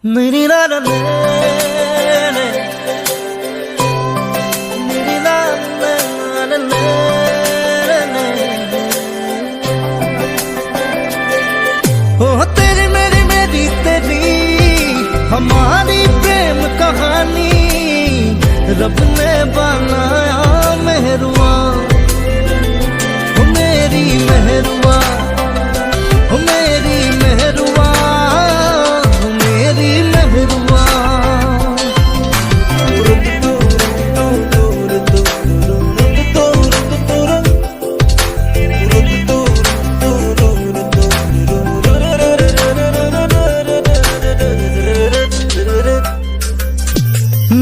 मेरी लाल ने मेरी लाल ने ओ तेरी मेरी मेरी तेरी हमारी प्रेम कहानी रब ने बनाया मेहरुआ मेरी मेहरुआ मेरी मेहरुआ मेरी मेहरुआ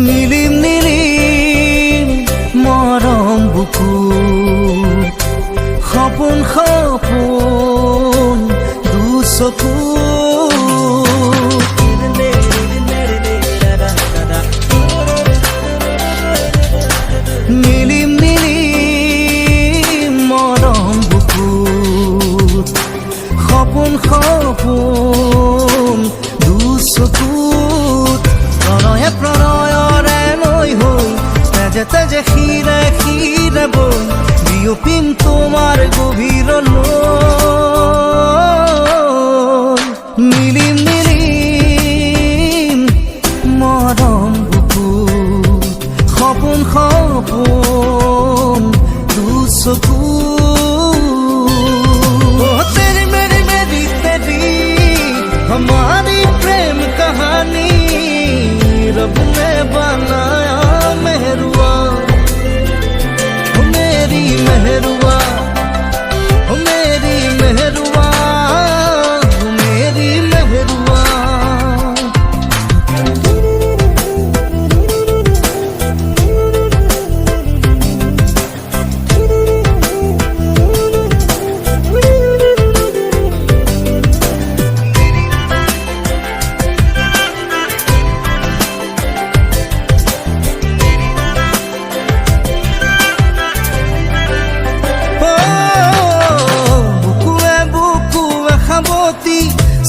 নীলিম নীলিম মরম বুকু সপোন সপোন দুচকু নীলিম নীলিম মরম বুকু সপোন সপোন দুচকুত প্ৰণয়ে প্ৰণয়ৰে লৈ হৈ তেজে তেজে শিৰে শিৰে বৈ বিয়পিম তোমাৰ গভীৰলৈ নীলিম নীলিম মৰম বুকুত সপোন সপোন দুচকু तेरी मेरी मेरी तेरी हमारी प्रेम कहानी रब ने बनाया मेहरुआ मेरी मेहरुआ मेरी मेहरुआ मेरी मेहरुआ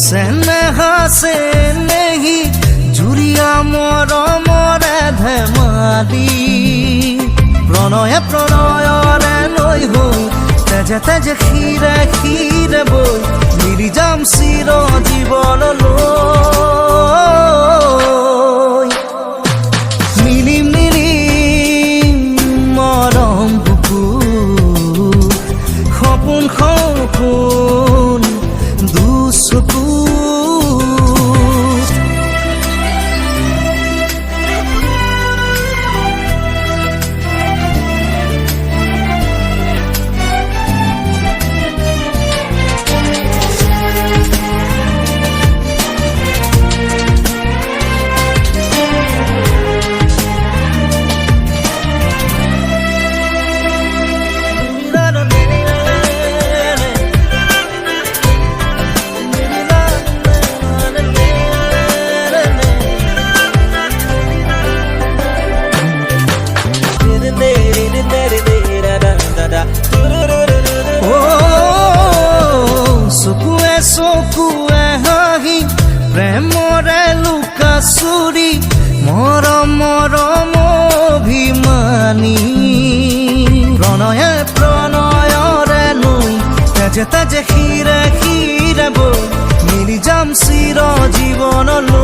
सेनेहा से नहीं जुरिया मरमरे धেমালি প্ৰণয়ে প্ৰণয়ৰে লৈ হৈ তেজে তেজে শিৰে শিৰে বৈ মিলি যাম চিৰ জীৱনলৈ নীলিম নীলিম মৰম বুকু সপোন সপোন দুচকু চকুৱে চকুৱে হাঁহি প্ৰেমৰে লুকা চুৰি মৰম মৰম অভিমানী প্ৰণয়ে প্ৰণয়ৰে লৈ তেজে তেজে শিৰে শিৰে বৈ মিলি যাম চিৰ জীৱনলৈ